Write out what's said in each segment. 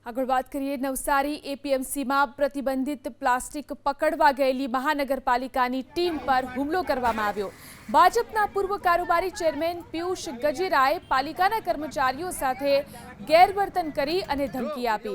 આગળ વાત કરીએ નવસારી એપીએમસીમાં પ્રતિબંધિત પ્લાસ્ટિક પકડવા ગયેલી મહાનગરપાલિકાની ટીમ પર હુમલો કરવામાં આવ્યો। ભાજપના પૂર્વ કારોબારી ચેરમેન પિયુષ ગજેરાએ પાલિકાના કર્મચારીઓ સાથે ગેરવર્તન કરી અને ધમકી આપી।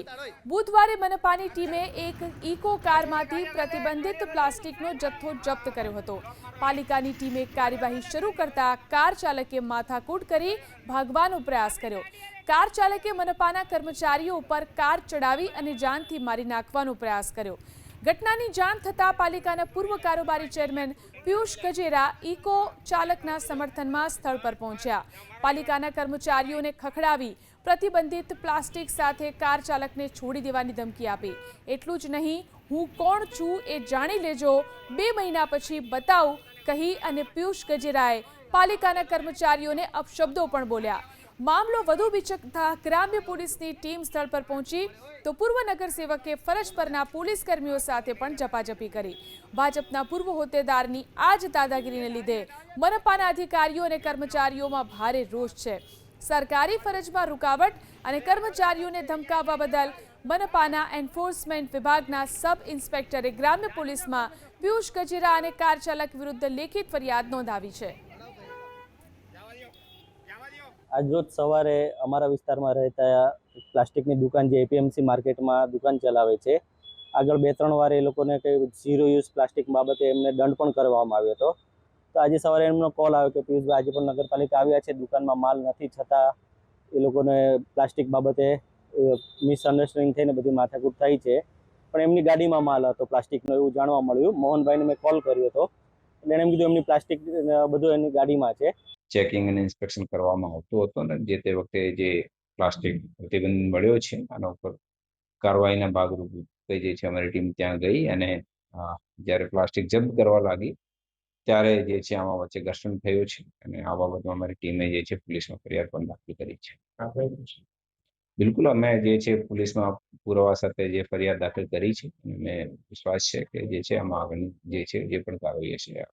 બુધવારે મનપાની ટીમે એક ઇકો કારમાંથી પ્રતિબંધિત પ્લાસ્ટિકનો જથ્થો જપ્ત કર્યો હતો। પાલિકાની ટીમે કાર્યવાહી શરૂ કરતા કાર ચાલકે માથાકૂટ કરી ભાગવાનો પ્રયાસ કર્યો। કાર ચાલકે મનપાના કર્મચારીઓ ઉપર કાર ચડાવી અને જાનથી મારી નાખવાનો પ્રયાસ કર્યો। ઘટનાની જાણ થતાં પાલિકાના પૂર્વ કારોબારી ચેરમેન પિયુષ ગજેરા ઇકો ચાલકના સમર્થનમાં સ્થળ પર પહોંચ્યા। પાલિકાના કર્મચારીઓને ખખડાવી પ્રતિબંધિત પ્લાસ્ટિક સાથે કાર ચાલકને છોડી દેવાની ધમકી આપી। એટલું જ નહીં, હું કોણ છું એ જાણી લેજો, 2 મહિના પછી બતાવું કહી અને પિયુષ ગજેરાએ પાલિકાના કર્મચારીઓને અપશબ્દો પણ બોલ્યા। મામલો વધુ વિચકતા ગ્રામ્ય પોલીસની ટીમ સ્થળ પર પહોંચી તો પૂર્વ નગરસેવકે ફરજ પરના પોલીસ કર્મીઓ સાથે પણ ઝપાઝપી કરી। ભાજપના પૂર્વ હોદ્દેદારની આ જ દાદાગીરીને લીધે મનપાના અધિકારીઓ અને કર્મચારીઓમાં ભારે રોષ છે। સરકારી ફરજમાં રૂકાવટ અને કર્મચારીઓને ધમકાવવા બદલ મનપાના એન્ફોર્સમેન્ટ વિભાગના સબ ઇન્સ્પેક્ટરે ગ્રામ્ય પોલીસમાં પિયુષ ગજેરા અને કાર ચાલક વિરુદ્ધ લેખિત ફરિયાદ નોંધાવી છે। આજરોજ સવારે અમારા વિસ્તારમાં રહેતા પ્લાસ્ટિકની દુકાન જે એપીએમસી માર્કેટમાં દુકાન ચલાવે છે, આગળ 2-3 વાર એ લોકોને કંઈ ઝીરો યુઝ પ્લાસ્ટિક બાબતે એમને દંડ પણ કરવામાં આવ્યો હતો। તો આજે સવારે એમનો કોલ આવ્યો કે પિયુષભાઈ આજે પણ નગરપાલિકા આવ્યા છે, દુકાનમાં માલ નથી, છતાં એ લોકોને પ્લાસ્ટિક બાબતે મિસઅન્ડરસ્ટેન્ડિંગ થઈને બધી માથાકૂટ થઈ છે, પણ એમની ગાડીમાં માલ હતો પ્લાસ્ટિકનો એવું જાણવા મળ્યું। મોહનભાઈને મેં કોલ કર્યો હતો એટલે એણે એમ કીધું એમની પ્લાસ્ટિક બધું એની ગાડીમાં છે। ચેકિંગ અને ઇન્સ્પેક્શન કરવામાં આવતું હતું ને જે તે વખતે જે પ્લાસ્ટિક પ્રતિબંધ મળ્યો છે આના ઉપર કાર્યવાહીના ભાગરૂપે જે છે અમારી ટીમ ત્યાં ગઈ અને જ્યારે પ્લાસ્ટિક જપ્ત કરવા લાગી ત્યારે જે છે આમાં વચ્ચે ઘર્ષણ થયું છે અને આ બાબતમાં અમારી ટીમે જે છે પોલીસમાં ફરિયાદ પણ દાખલ કરી છે। બિલકુલ, અમે જે છે પોલીસમાં પુરાવા સાથે જે ફરિયાદ દાખલ કરી છે અને વિશ્વાસ છે કે જે છે આમાં આગળની જે છે જે પણ કાર્યવાહી છે